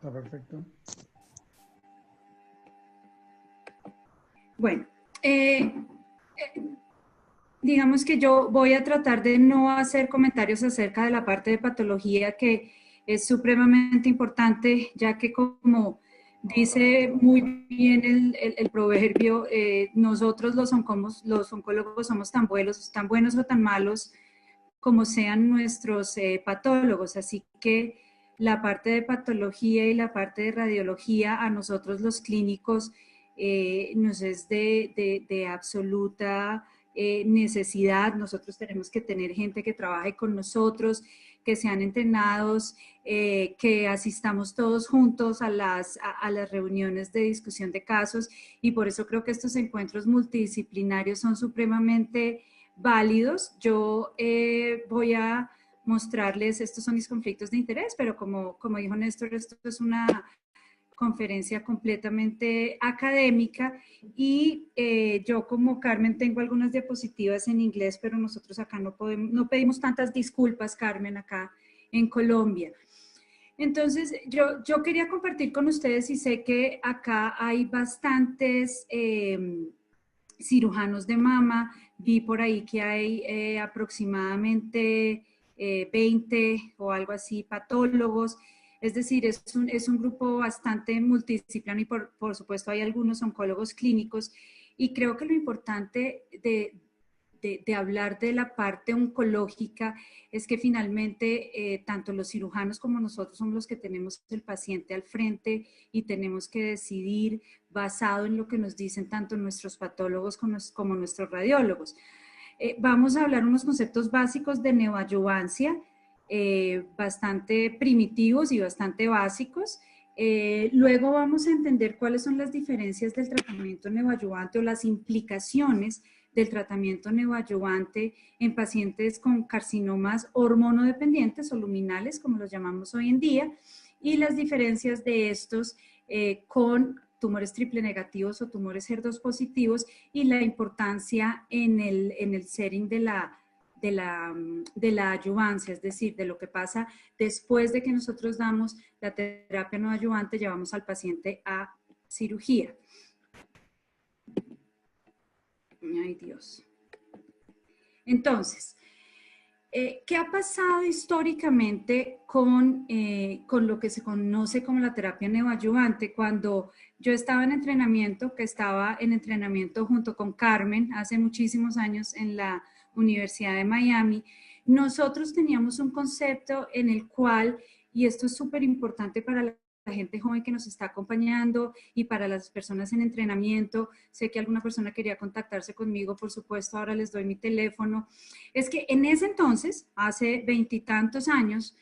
Está perfecto. Bueno, digamos que yo voy a tratar de no hacer comentarios acerca de la parte de patología, que es supremamente importante, ya que como dice muy bien el proverbio, nosotros los oncólogos somos tan buenos o tan malos como sean nuestros patólogos, así que la parte de patología y la parte de radiología a nosotros los clínicos nos es de absoluta necesidad. Nosotros tenemos que tener gente que trabaje con nosotros, que sean entrenados, que asistamos todos juntos a las reuniones de discusión de casos, y por eso creo que estos encuentros multidisciplinarios son supremamente válidos. Yo voy a mostrarles, estos son mis conflictos de interés, pero como dijo Néstor, esto es una conferencia completamente académica, y yo como Carmen tengo algunas diapositivas en inglés, pero nosotros acá no pedimos tantas disculpas, Carmen, acá en Colombia. Entonces, yo quería compartir con ustedes, y sé que acá hay bastantes cirujanos de mama. Vi por ahí que hay aproximadamente 20 o algo así patólogos. Es decir, es un grupo bastante multidisciplinario, y por supuesto hay algunos oncólogos clínicos, y creo que lo importante de hablar de la parte oncológica es que finalmente tanto los cirujanos como nosotros somos los que tenemos el paciente al frente, y tenemos que decidir basado en lo que nos dicen tanto nuestros patólogos como nuestros radiólogos. Vamos a hablar unos conceptos básicos de neoadyuvancia, bastante primitivos y bastante básicos. Luego vamos a entender cuáles son las diferencias del tratamiento neoadyuvante o las implicaciones del tratamiento neoadyuvante en pacientes con carcinomas hormonodependientes o luminales, como los llamamos hoy en día, y las diferencias de estos con tumores triple negativos o tumores HER2 positivos, y la importancia en el setting de la adyuvancia, es decir, de lo que pasa después de que nosotros damos la terapia no adyuvante, llevamos al paciente a cirugía. Ay, Dios. Entonces, ¿qué ha pasado históricamente con lo que se conoce como la terapia neoadyuvante? Cuando yo estaba en entrenamiento, junto con Carmen hace muchísimos años en la Universidad de Miami, nosotros teníamos un concepto en el cual, y esto es súper importante para la gente joven que nos está acompañando y para las personas en entrenamiento, sé que alguna persona quería contactarse conmigo, por supuesto, ahora les doy mi teléfono, es que en ese entonces, hace veintitantos años,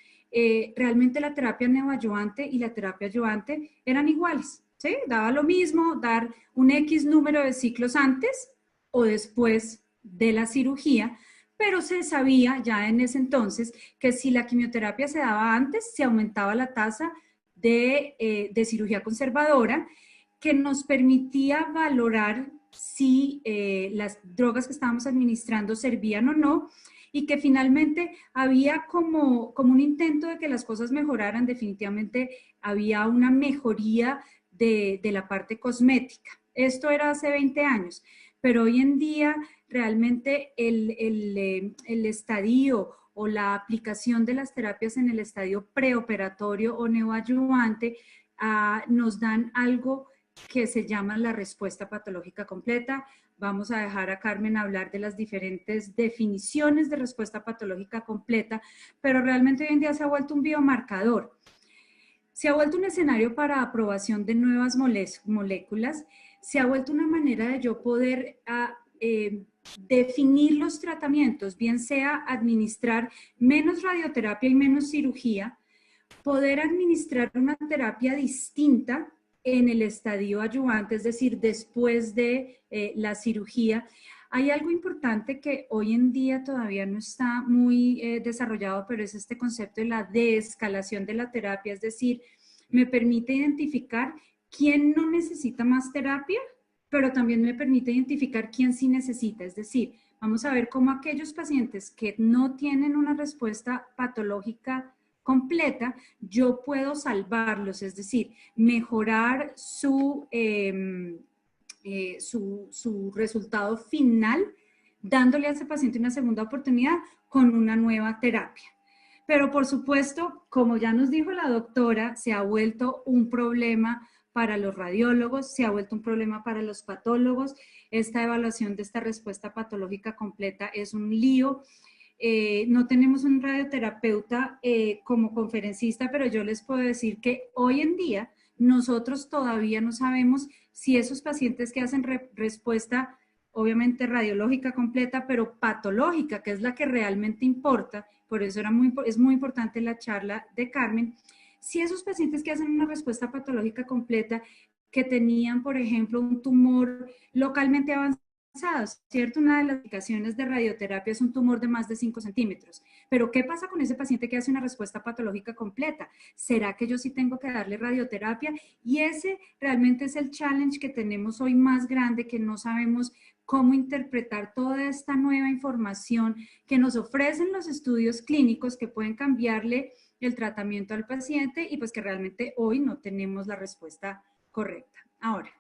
realmente la terapia neoadyuvante y la terapia adyuvante eran iguales, ¿sí? Daba lo mismo dar un X número de ciclos antes o después de la cirugía, pero se sabía ya en ese entonces que si la quimioterapia se daba antes, se aumentaba la tasa de cirugía conservadora, que nos permitía valorar si las drogas que estábamos administrando servían o no, y que finalmente había como un intento de que las cosas mejoraran. Definitivamente había una mejoría de la parte cosmética. Esto era hace 20 años, pero hoy en día realmente el estadio o la aplicación de las terapias en el estadio preoperatorio o neoadyuvante nos dan algo que se llama la respuesta patológica completa. Vamos a dejar a Carmen hablar de las diferentes definiciones de respuesta patológica completa, pero realmente hoy en día se ha vuelto un biomarcador. Se ha vuelto un escenario para aprobación de nuevas moléculas, se ha vuelto una manera de yo poder definir los tratamientos, bien sea administrar menos radioterapia y menos cirugía, poder administrar una terapia distinta en el estadio adyuvante, es decir, después de la cirugía. Hay algo importante que hoy en día todavía no está muy desarrollado, pero es este concepto de la deescalación de la terapia, es decir, me permite identificar quién no necesita más terapia, pero también me permite identificar quién sí necesita, es decir, vamos a ver cómo aquellos pacientes que no tienen una respuesta patológica completa, yo puedo salvarlos, es decir, mejorar su resultado final, dándole a ese paciente una segunda oportunidad con una nueva terapia. Pero por supuesto, como ya nos dijo la doctora, se ha vuelto un problema para los radiólogos, se ha vuelto un problema para los patólogos. Esta evaluación de esta respuesta patológica completa es un lío. No tenemos un radioterapeuta como conferencista, pero yo les puedo decir que hoy en día nosotros todavía no sabemos si esos pacientes que hacen respuesta, obviamente radiológica completa, pero patológica, que es la que realmente importa, por eso es muy importante la charla de Carmen, si esos pacientes que hacen una respuesta patológica completa, que tenían, por ejemplo, un tumor localmente avanzado, ¿cierto? Una de las indicaciones de radioterapia es un tumor de más de 5 centímetros. Pero ¿qué pasa con ese paciente que hace una respuesta patológica completa? ¿Será que yo sí tengo que darle radioterapia? Y ese realmente es el challenge que tenemos hoy más grande, que no sabemos cómo interpretar toda esta nueva información que nos ofrecen los estudios clínicos que pueden cambiarle el tratamiento al paciente y pues que realmente hoy no tenemos la respuesta correcta. Ahora,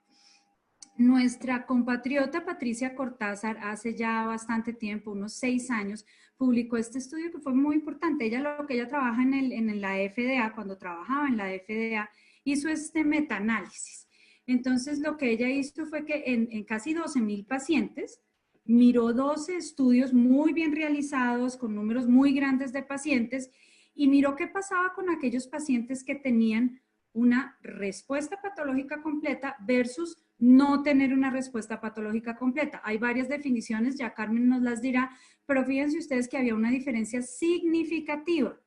nuestra compatriota Patricia Cortázar hace ya bastante tiempo, unos 6 años, publicó este estudio que fue muy importante. Lo que ella trabaja en la FDA, cuando trabajaba en la FDA, hizo este metaanálisis. Entonces, lo que ella hizo fue que en casi 12,000 pacientes, miró 12 estudios muy bien realizados, con números muy grandes de pacientes, y miró qué pasaba con aquellos pacientes que tenían una respuesta patológica completa versus no tener una respuesta patológica completa. Hay varias definiciones, ya Carmen nos las dirá, pero fíjense ustedes que había una diferencia significativa,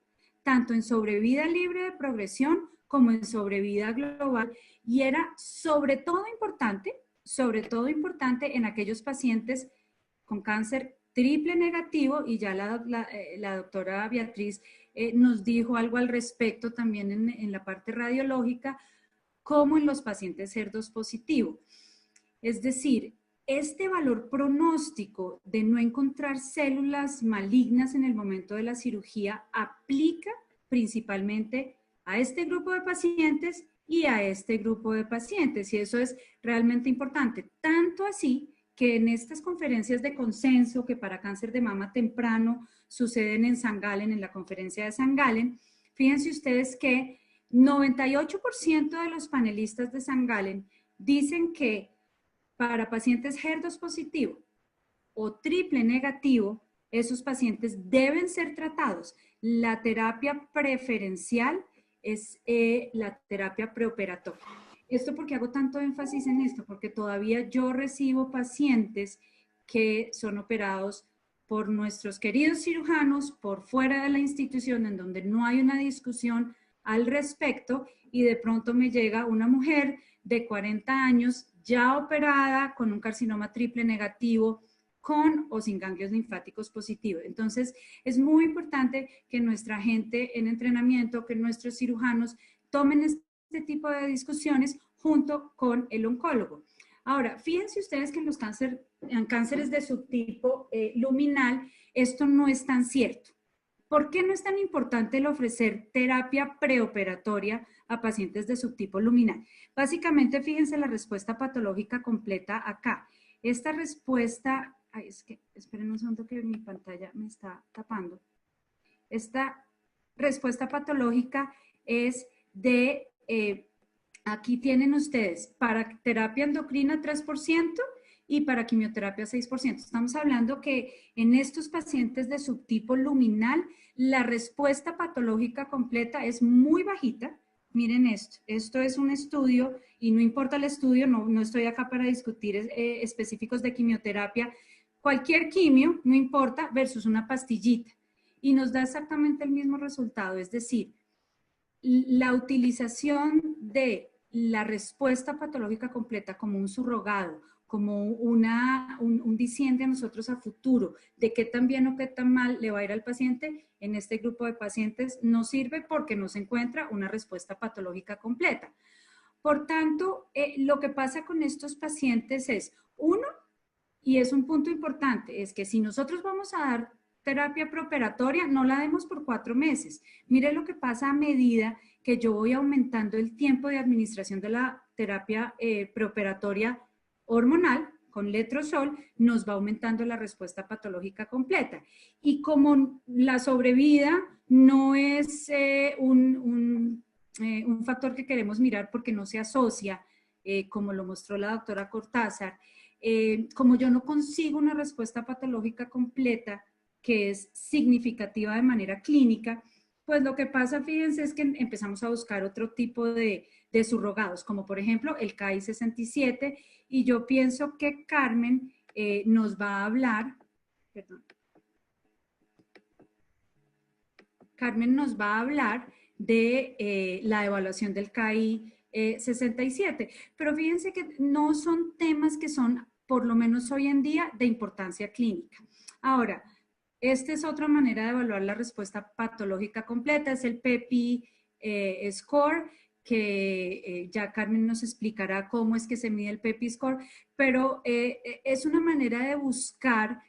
tanto en sobrevida libre de progresión como en sobrevida global, y era sobre todo importante en aquellos pacientes con cáncer triple negativo, y ya la doctora Beatriz nos dijo algo al respecto también en la parte radiológica, como en los pacientes HER2 positivo. Es decir, este valor pronóstico de no encontrar células malignas en el momento de la cirugía aplica principalmente a este grupo de pacientes y a este grupo de pacientes, y eso es realmente importante, tanto así que en estas conferencias de consenso que para cáncer de mama temprano suceden en St. Gallen, en la conferencia de St. Gallen, fíjense ustedes que 98% de los panelistas de St. Gallen dicen que para pacientes HER2 positivo o triple negativo, esos pacientes deben ser tratados. La terapia preferencial es la terapia preoperatoria. ¿Esto por qué hago tanto énfasis en esto? Porque todavía yo recibo pacientes que son operados por nuestros queridos cirujanos por fuera de la institución, en donde no hay una discusión al respecto, y de pronto me llega una mujer de 40 años ya operada con un carcinoma triple negativo, con o sin ganglios linfáticos positivos. Entonces, es muy importante que nuestra gente en entrenamiento, que nuestros cirujanos tomen este tipo de discusiones junto con el oncólogo. Ahora, fíjense ustedes que en cánceres de subtipo luminal, esto no es tan cierto. ¿Por qué no es tan importante el ofrecer terapia preoperatoria a pacientes de subtipo luminal? Básicamente, fíjense la respuesta patológica completa acá. Esta respuesta, esperen un segundo que mi pantalla me está tapando. Esta respuesta patológica es de, aquí tienen ustedes, para terapia endocrina 3%, y para quimioterapia 6%. Estamos hablando que en estos pacientes de subtipo luminal, la respuesta patológica completa es muy bajita. Miren esto es un estudio, y no importa el estudio, no estoy acá para discutir específicos de quimioterapia. Cualquier quimio, no importa, versus una pastillita, y nos da exactamente el mismo resultado. Es decir, la utilización de la respuesta patológica completa como un surrogado, como un diciente a nosotros a futuro de qué tan bien o qué tan mal le va a ir al paciente, en este grupo de pacientes no sirve porque no se encuentra una respuesta patológica completa. Por tanto, lo que pasa con estos pacientes es, uno, y es un punto importante, es que si nosotros vamos a dar terapia preoperatoria, no la demos por 4 meses. Mire lo que pasa a medida que yo voy aumentando el tiempo de administración de la terapia preoperatoria hormonal con letrozol, nos va aumentando la respuesta patológica completa. Y como la sobrevida no es un factor que queremos mirar porque no se asocia, como lo mostró la doctora Cortázar, como yo no consigo una respuesta patológica completa que es significativa de manera clínica, pues lo que pasa, fíjense, es que empezamos a buscar otro tipo de surrogados, como por ejemplo el KI67, y yo pienso que Carmen nos va a hablar, perdón, Carmen nos va a hablar de la evaluación del KI 67, pero fíjense que no son temas que son, por lo menos hoy en día, de importancia clínica. Ahora, esta es otra manera de evaluar la respuesta patológica completa, es el PEPI score, que ya Carmen nos explicará cómo es que se mide el PEPI score, pero es una manera de buscar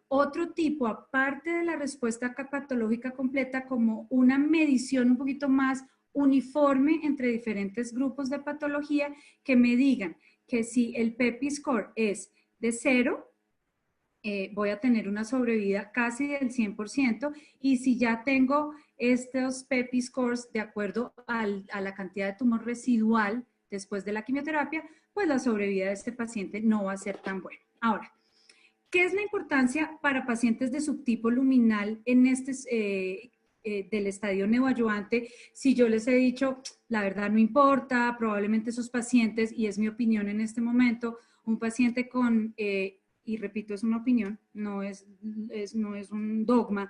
otro tipo, aparte de la respuesta patológica completa, como una medición un poquito más uniforme entre diferentes grupos de patología que me digan que si el PEPI score es de 0, voy a tener una sobrevida casi del 100%, y si ya tengo estos PEPI scores de acuerdo a la cantidad de tumor residual después de la quimioterapia, pues la sobrevida de este paciente no va a ser tan buena. Ahora, ¿qué es la importancia para pacientes de subtipo luminal en del estadio neoadyuvante? Si yo les he dicho, la verdad no importa, probablemente esos pacientes, y es mi opinión en este momento, un paciente con, y repito, es una opinión, no es un dogma,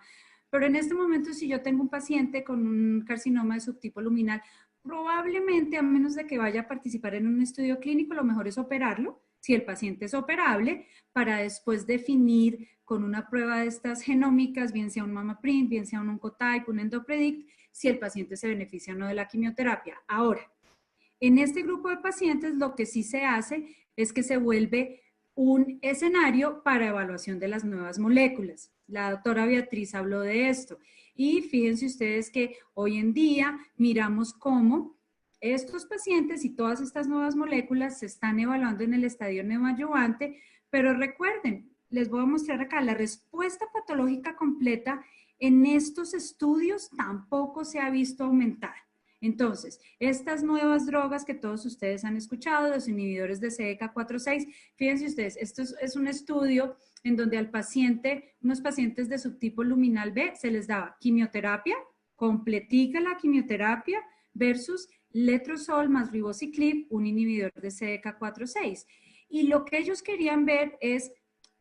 pero en este momento si yo tengo un paciente con un carcinoma de subtipo luminal, probablemente, a menos de que vaya a participar en un estudio clínico, lo mejor es operarlo, si el paciente es operable, para después definir con una prueba de estas genómicas, bien sea un MammaPrint, bien sea un Oncotype, un EndoPredict, si el paciente se beneficia o no de la quimioterapia. Ahora, en este grupo de pacientes lo que sí se hace es que se vuelve un escenario para evaluación de las nuevas moléculas. La doctora Beatriz habló de esto. Y fíjense ustedes que hoy en día miramos cómo estos pacientes y todas estas nuevas moléculas se están evaluando en el estadio neoadyuvante, pero recuerden, les voy a mostrar acá, la respuesta patológica completa en estos estudios tampoco se ha visto aumentar. Entonces, estas nuevas drogas que todos ustedes han escuchado, los inhibidores de CDK4/6, fíjense ustedes, esto es un estudio en donde al paciente, unos pacientes de subtipo luminal B, se les daba quimioterapia, completica la quimioterapia, versus letrozol más ribociclib, un inhibidor de CDK4/6. Y lo que ellos querían ver es,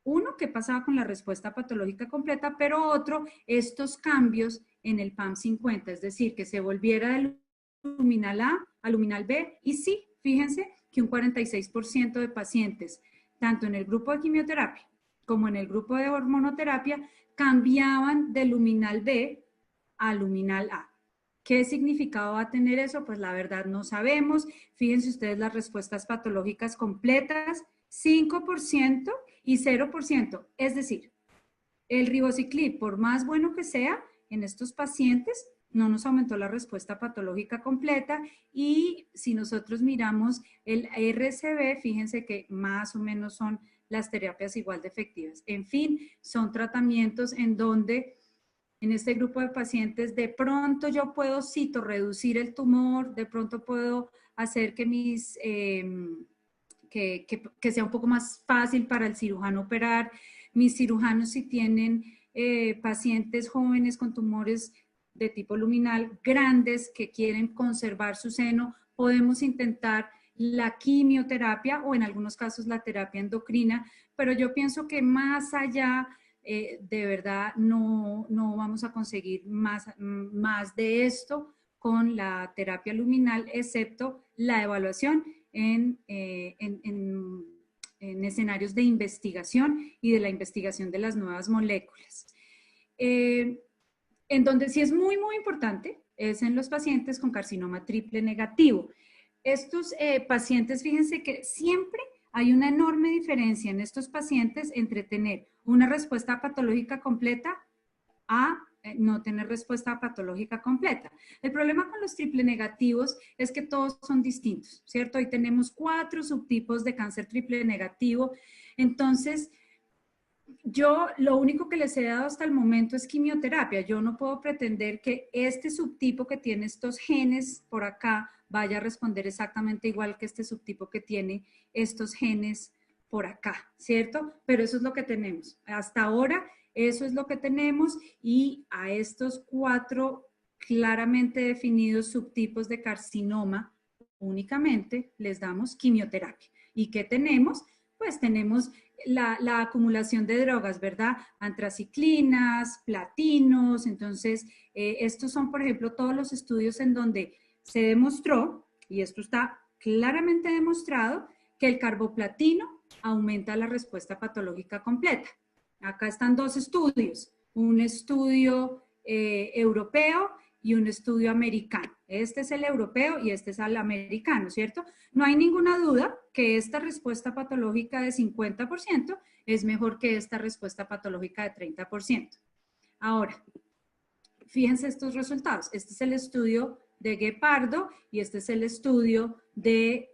uno, qué pasaba con la respuesta patológica completa, pero otro, estos cambios en el PAM50, es decir, que se volviera del luminal A a luminal B. Y sí, fíjense que un 46% de pacientes, tanto en el grupo de quimioterapia como en el grupo de hormonoterapia, cambiaban de luminal B a luminal A. ¿Qué significado va a tener eso? Pues la verdad no sabemos. Fíjense ustedes las respuestas patológicas completas, 5% y 0%. Es decir, el ribociclib, por más bueno que sea, en estos pacientes no nos aumentó la respuesta patológica completa, y si nosotros miramos el RCB, fíjense que más o menos son las terapias igual de efectivas. En fin, son tratamientos en donde en este grupo de pacientes de pronto yo puedo reducir el tumor, de pronto puedo hacer que que sea un poco más fácil para el cirujano operar. Mis cirujanos, si tienen pacientes jóvenes con tumores de tipo luminal grandes que quieren conservar su seno, podemos intentar la quimioterapia o en algunos casos la terapia endocrina, pero yo pienso que más allá de verdad no vamos a conseguir más de esto con la terapia luminal, excepto la evaluación en escenarios de investigación y de la investigación de las nuevas moléculas. En donde sí es muy, muy importante es en los pacientes con carcinoma triple negativo. Estos pacientes, fíjense que siempre hay una enorme diferencia en estos pacientes entre tener una respuesta patológica completa a no tener respuesta patológica completa. El problema con los triple negativos es que todos son distintos, ¿cierto? Hoy tenemos 4 subtipos de cáncer triple negativo. Entonces, yo lo único que les he dado hasta el momento es quimioterapia. Yo no puedo pretender que este subtipo que tiene estos genes por acá vaya a responder exactamente igual que este subtipo que tiene estos genes por acá, ¿cierto? Pero eso es lo que tenemos. Hasta ahora, eso es lo que tenemos y a estos 4 claramente definidos subtipos de carcinoma únicamente les damos quimioterapia. ¿Y qué tenemos? Pues tenemos la acumulación de drogas, ¿verdad? Antraciclinas, platinos, entonces estos son, por ejemplo, todos los estudios en donde se demostró, y esto está claramente demostrado, que el carboplatino aumenta la respuesta patológica completa. Acá están 2 estudios, un estudio europeo y un estudio americano. Este es el europeo y este es el americano, ¿cierto? No hay ninguna duda que esta respuesta patológica de 50% es mejor que esta respuesta patológica de 30%. Ahora, fíjense estos resultados. Este es el estudio de Guepardo y este es el estudio de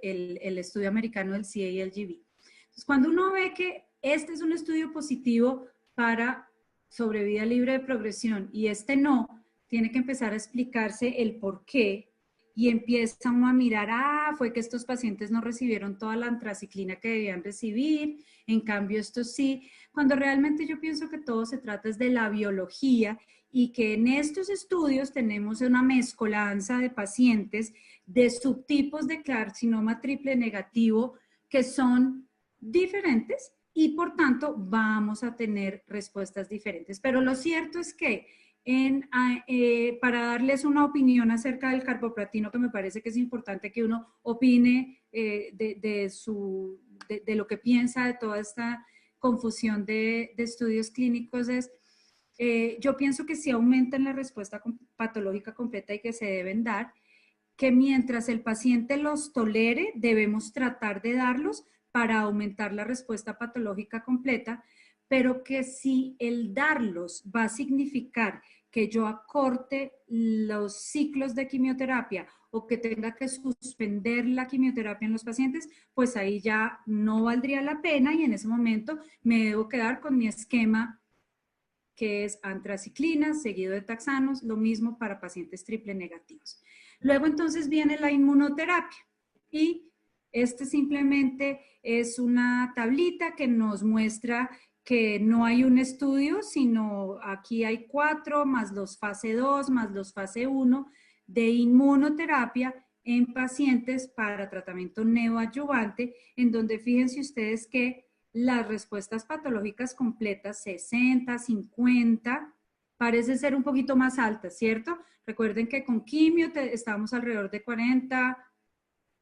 el estudio americano del CALGB. Entonces, cuando uno ve que este es un estudio positivo para sobrevida libre de progresión y este no, tiene que empezar a explicarse el por qué y empieza uno a mirar, fue que estos pacientes no recibieron toda la antraciclina que debían recibir, en cambio estos sí, cuando realmente yo pienso que todo se trata es de la biología y que en estos estudios tenemos una mezcolanza de pacientes de subtipos de carcinoma triple negativo que son diferentes y por tanto vamos a tener respuestas diferentes. Pero lo cierto es que para darles una opinión acerca del carboplatino, que me parece que es importante que uno opine de lo que piensa de toda esta confusión de estudios clínicos, es yo pienso que sí aumentan la respuesta patológica completa y que se deben dar, que mientras el paciente los tolere, debemos tratar de darlos para aumentar la respuesta patológica completa, pero que si el darlos va a significar que yo acorte los ciclos de quimioterapia o que tenga que suspender la quimioterapia en los pacientes, pues ahí ya no valdría la pena y en ese momento me debo quedar con mi esquema que es antraciclina seguido de taxanos, lo mismo para pacientes triple negativos. Luego entonces viene la inmunoterapia y este simplemente es una tablita que nos muestra que no hay un estudio, sino aquí hay 4 más los fase 2 más los fase 1 de inmunoterapia en pacientes para tratamiento neoadyuvante, en donde fíjense ustedes que las respuestas patológicas completas, 60, 50, parece ser un poquito más altas, ¿cierto? Recuerden que con quimio estamos alrededor de 40,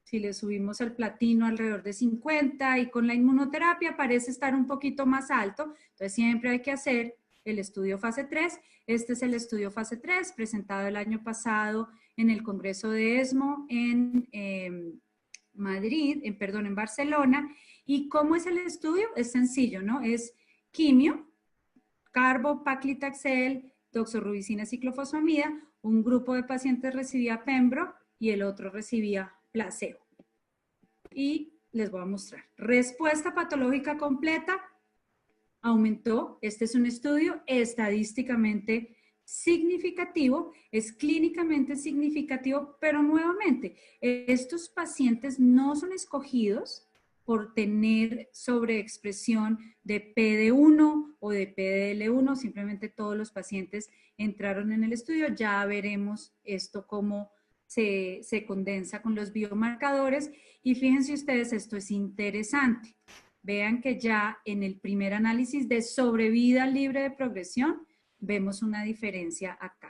si le subimos el platino alrededor de 50 y con la inmunoterapia parece estar un poquito más alto, entonces siempre hay que hacer el estudio fase 3. Este es el estudio fase 3 presentado el año pasado en el Congreso de ESMO en Madrid, en Barcelona. ¿Y cómo es el estudio? Es sencillo, ¿no? Es quimio, carbopaclitaxel, doxorubicina, ciclofosfamida, un grupo de pacientes recibía pembro y el otro recibía placebo. Y les voy a mostrar. Respuesta patológica completa aumentó. Este es un estudio estadísticamente significativo, es clínicamente significativo, pero nuevamente, estos pacientes no son escogidos por tener sobreexpresión de PD1 o de PDL1, simplemente todos los pacientes entraron en el estudio, ya veremos esto cómo se condensa con los biomarcadores y fíjense ustedes, esto es interesante. Vean que ya en el primer análisis de sobrevida libre de progresión, vemos una diferencia acá.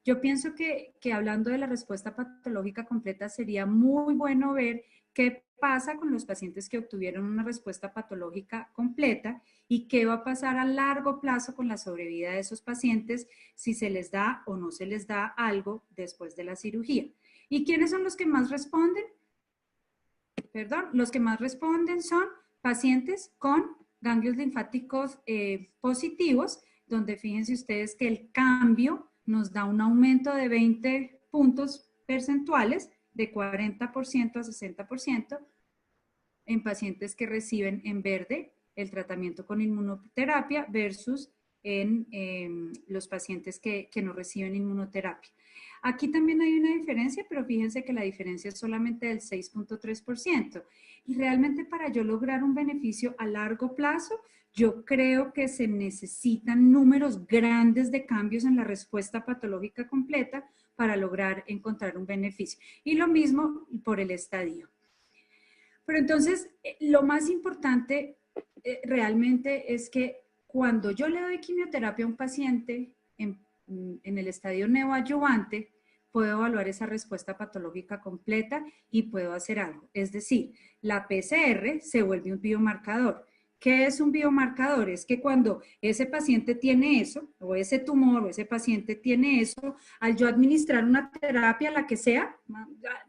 Yo pienso que hablando de la respuesta patológica completa, sería muy bueno ver qué pasa con los pacientes que obtuvieron una respuesta patológica completa y qué va a pasar a largo plazo con la sobrevida de esos pacientes si se les da o no se les da algo después de la cirugía. ¿Y quiénes son los que más responden? Perdón, los que más responden son pacientes con ganglios linfáticos positivos, donde fíjense ustedes que el cambio nos da un aumento de 20 puntos percentuales, de 40% a 60%, en pacientes que reciben en verde el tratamiento con inmunoterapia versus en los pacientes que no reciben inmunoterapia. Aquí también hay una diferencia, pero fíjense que la diferencia es solamente del 6.3%. Y realmente para yo lograr un beneficio a largo plazo, yo creo que se necesitan números grandes de cambios en la respuesta patológica completa para lograr encontrar un beneficio. Y lo mismo por el estadio. Pero entonces, lo más importante realmente es que cuando yo le doy quimioterapia a un paciente en el estadio neoadyuvante, puedo evaluar esa respuesta patológica completa y puedo hacer algo. Es decir, la PCR se vuelve un biomarcador. ¿Qué es un biomarcador? Es que cuando ese paciente tiene eso, o ese tumor, o ese paciente tiene eso, al yo administrar una terapia, la que sea,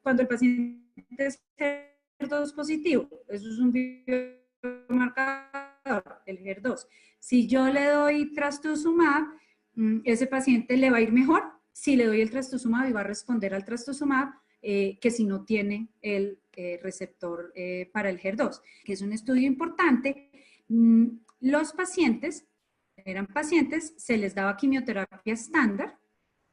cuando el paciente es HER2 positivo, eso es un biomarcador, el HER2. Si yo le doy trastuzumab, ese paciente le va a ir mejor si le doy el trastuzumab y va a responder al trastuzumab que si no tiene el receptor para el HER2, que es un estudio importante. Los pacientes, eran pacientes, se les daba quimioterapia estándar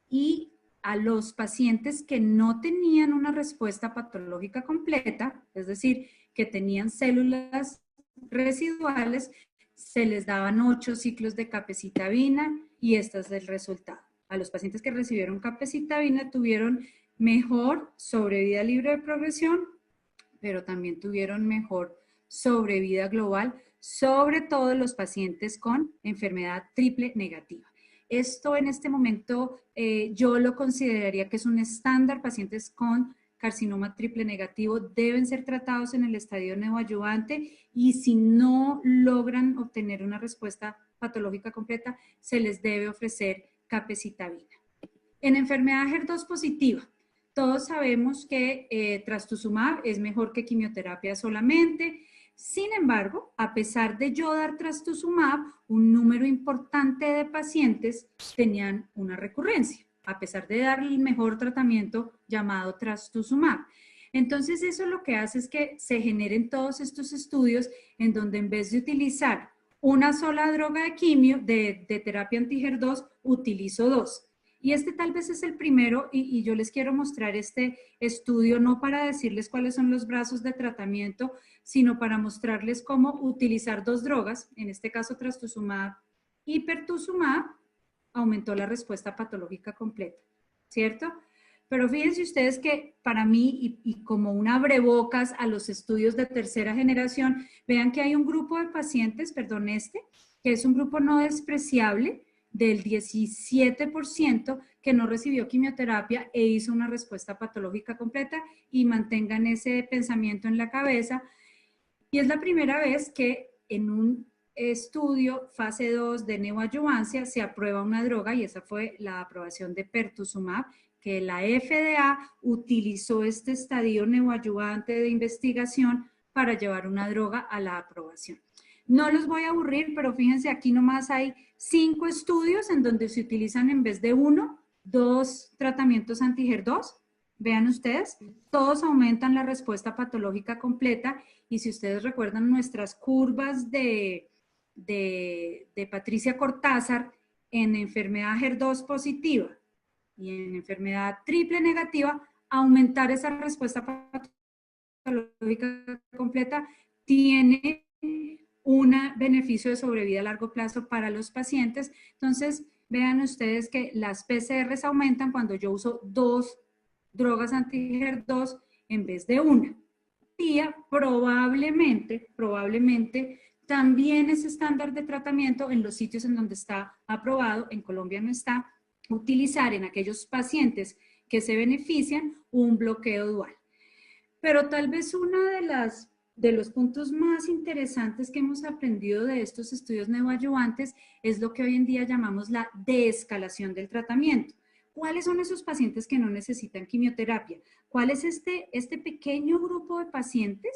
y a los pacientes que no tenían una respuesta patológica completa, es decir, que tenían células residuales, se les daban 8 ciclos de capecitabina y este es el resultado. A los pacientes que recibieron capecitabina tuvieron mejor sobrevida libre de progresión, pero también tuvieron mejor sobrevida global, sobre todo los pacientes con enfermedad triple negativa. Esto en este momento yo lo consideraría que es un estándar. Pacientes con carcinoma triple negativo deben ser tratados en el estadio neoadyuvante y si no logran obtener una respuesta patológica completa, se les debe ofrecer capecitabina. En enfermedad HER2 positiva, todos sabemos que trastuzumab es mejor que quimioterapia solamente. Sin embargo, a pesar de yo dar trastuzumab, un número importante de pacientes tenían una recurrencia, a pesar de dar el mejor tratamiento llamado trastuzumab. Entonces, eso lo que hace es que se generen todos estos estudios en donde en vez de utilizar una sola droga de quimio, de terapia anti-HER2, utilizo 2. Y este tal vez es el primero y yo les quiero mostrar este estudio no para decirles cuáles son los brazos de tratamiento, sino para mostrarles cómo utilizar 2 drogas, en este caso trastuzumab y pertuzumab, aumentó la respuesta patológica completa, ¿cierto? Pero fíjense ustedes que para mí, y como un abrebocas a los estudios de tercera generación, vean que hay un grupo de pacientes, perdón, que es un grupo no despreciable, del 17% que no recibió quimioterapia e hizo una respuesta patológica completa y mantengan ese pensamiento en la cabeza. Y es la primera vez que en un estudio fase 2 de neoadyuvancia se aprueba una droga y esa fue la aprobación de pertuzumab, que la FDA utilizó este estadio neoadyuvante de investigación para llevar una droga a la aprobación. No los voy a aburrir, pero fíjense, aquí nomás hay 5 estudios en donde se utilizan en vez de 1, 2 tratamientos anti-HER2. Vean ustedes, todos aumentan la respuesta patológica completa y si ustedes recuerdan nuestras curvas de Patricia Cortázar en enfermedad HER2 positiva y en enfermedad triple negativa, aumentar esa respuesta patológica completa tiene un beneficio de sobrevida a largo plazo para los pacientes. Entonces, vean ustedes que las PCRs aumentan cuando yo uso 2 drogas anti-HER2 en vez de 1. Y probablemente también es estándar de tratamiento en los sitios en donde está aprobado, en Colombia no está, utilizar en aquellos pacientes que se benefician un bloqueo dual. Pero tal vez uno de los puntos más interesantes que hemos aprendido de estos estudios neoadyuvantes es lo que hoy en día llamamos la deescalación del tratamiento. ¿Cuáles son esos pacientes que no necesitan quimioterapia? ¿Cuál es este pequeño grupo de pacientes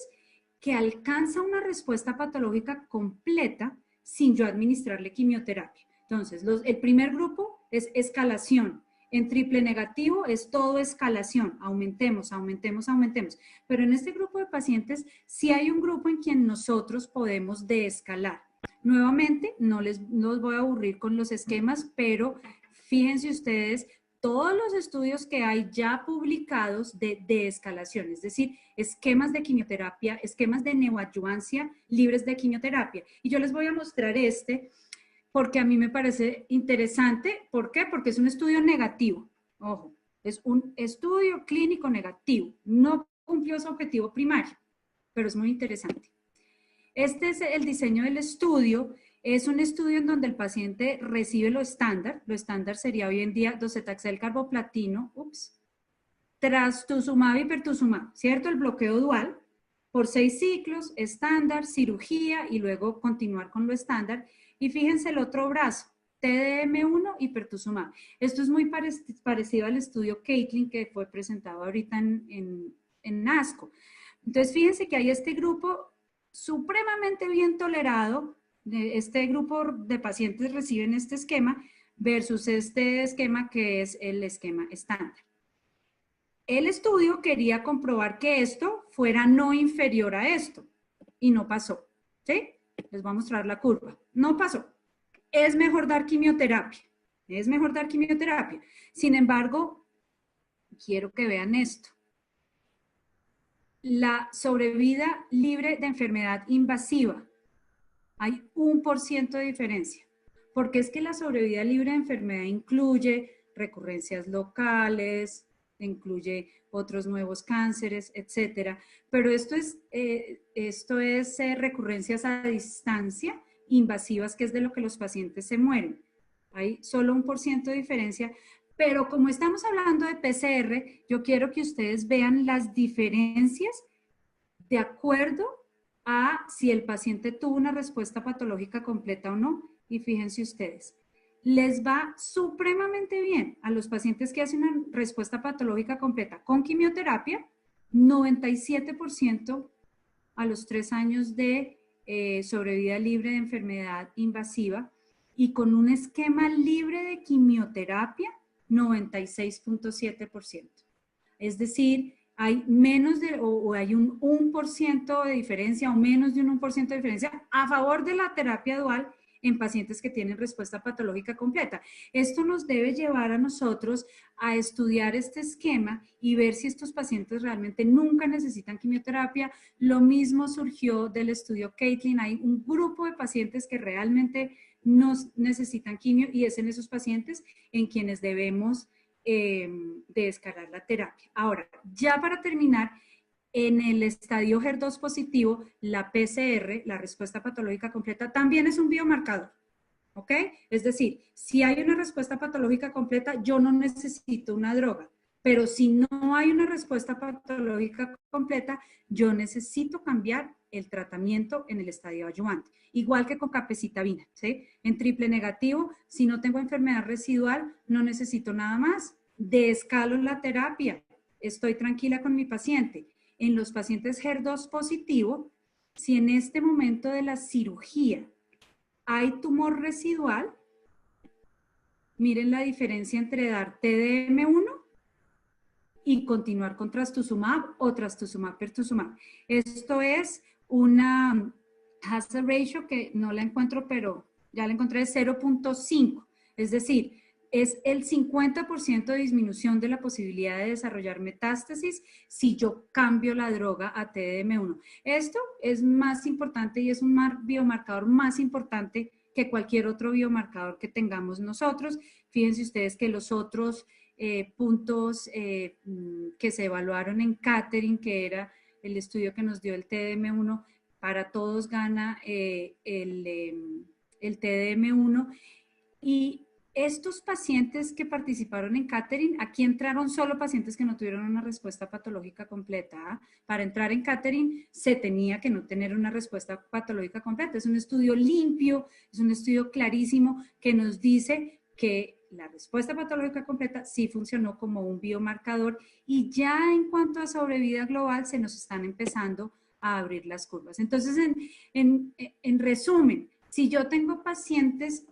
que alcanza una respuesta patológica completa sin yo administrarle quimioterapia? Entonces, el primer grupo es escalación. En triple negativo es todo escalación, aumentemos, aumentemos, aumentemos. Pero en este grupo de pacientes sí hay un grupo en quien nosotros podemos deescalar. Nuevamente, no los voy a aburrir con los esquemas, pero fíjense ustedes todos los estudios que hay ya publicados de escalación, es decir, esquemas de quimioterapia, esquemas de neoadyuvancia libres de quimioterapia. Y yo les voy a mostrar este porque a mí me parece interesante. ¿Por qué? Porque es un estudio negativo. Ojo, es un estudio clínico negativo. No cumplió su objetivo primario, pero es muy interesante. Este es el diseño del estudio. Es un estudio en donde el paciente recibe lo estándar. Lo estándar sería hoy en día docetaxel carboplatino, trastuzumab y pertuzumab, ¿cierto? El bloqueo dual por 6 ciclos, estándar, cirugía y luego continuar con lo estándar. Y fíjense el otro brazo, TDM1 y pertuzumab. Esto es muy parecido al estudio Caitlin que fue presentado ahorita en ASCO. Entonces, fíjense que hay este grupo supremamente bien tolerado. Este grupo de pacientes reciben este esquema versus este esquema que es el esquema estándar. El estudio quería comprobar que esto fuera no inferior a esto y no pasó, ¿sí? Les voy a mostrar la curva. No pasó. Es mejor dar quimioterapia. Es mejor dar quimioterapia. Sin embargo, quiero que vean esto. La sobrevida libre de enfermedad invasiva. Hay 1% de diferencia. Porque es que la sobrevida libre de enfermedad incluye recurrencias locales, incluye otros nuevos cánceres, etcétera. Pero esto es recurrencias a distancia invasivas, que es de lo que los pacientes se mueren. Hay solo 1% de diferencia, pero como estamos hablando de PCR, yo quiero que ustedes vean las diferencias de acuerdo a si el paciente tuvo una respuesta patológica completa o no. Y fíjense ustedes, les va supremamente bien a los pacientes que hacen una respuesta patológica completa con quimioterapia, 97% a los 3 años de sobrevida libre de enfermedad invasiva, y con un esquema libre de quimioterapia, 96.7%. Es decir, hay menos de, o hay un 1% de diferencia o menos de un 1% de diferencia a favor de la terapia dual en pacientes que tienen respuesta patológica completa. Esto nos debe llevar a nosotros a estudiar este esquema y ver si estos pacientes realmente nunca necesitan quimioterapia. Lo mismo surgió del estudio Caitlin. Hay un grupo de pacientes que realmente no necesitan quimio y es en esos pacientes en quienes debemos de escalar la terapia. Ahora, ya para terminar, en el estadio HER2 positivo, la PCR, la respuesta patológica completa, también es un biomarcador, ¿ok? Es decir, si hay una respuesta patológica completa, yo no necesito una droga, pero si no hay una respuesta patológica completa, yo necesito cambiar el tratamiento en el estadio adyuvante, igual que con capecitabina, ¿sí? En triple negativo, si no tengo enfermedad residual, no necesito nada más, descalo la terapia, estoy tranquila con mi paciente. En los pacientes HER2 positivo, si en este momento de la cirugía hay tumor residual, miren la diferencia entre dar TDM1 y continuar con trastuzumab o trastuzumab pertuzumab. Esto es una hazard ratio que no la encuentro, pero ya la encontré, de 0.5. Es decir, es el 50% de disminución de la posibilidad de desarrollar metástasis si yo cambio la droga a TDM1. Esto es más importante y es un biomarcador más importante que cualquier otro biomarcador que tengamos nosotros. Fíjense ustedes que los otros puntos que se evaluaron en Catherine, que era el estudio que nos dio el TDM1, para todos gana el TDM1. Y estos pacientes que participaron en Catherine, aquí entraron solo pacientes que no tuvieron una respuesta patológica completa. ¿Ah? Para entrar en Catherine se tenía que no tener una respuesta patológica completa. Es un estudio limpio, es un estudio clarísimo que nos dice que la respuesta patológica completa sí funcionó como un biomarcador, y ya en cuanto a sobrevida global se nos están empezando a abrir las curvas. Entonces, en resumen, si yo tengo pacientes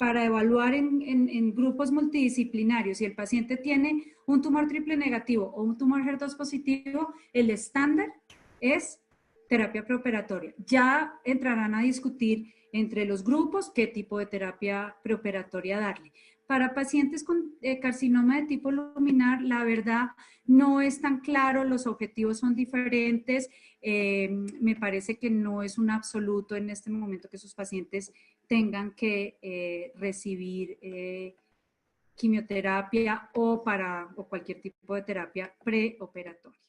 para evaluar en grupos multidisciplinarios, si el paciente tiene un tumor triple negativo o un tumor HER2 positivo, el estándar es terapia preoperatoria. Ya entrarán a discutir entre los grupos qué tipo de terapia preoperatoria darle. Para pacientes con carcinoma de tipo luminar, la verdad no es tan claro, los objetivos son diferentes. Me parece que no es un absoluto en este momento que sus pacientes tengan que recibir quimioterapia o cualquier tipo de terapia preoperatoria.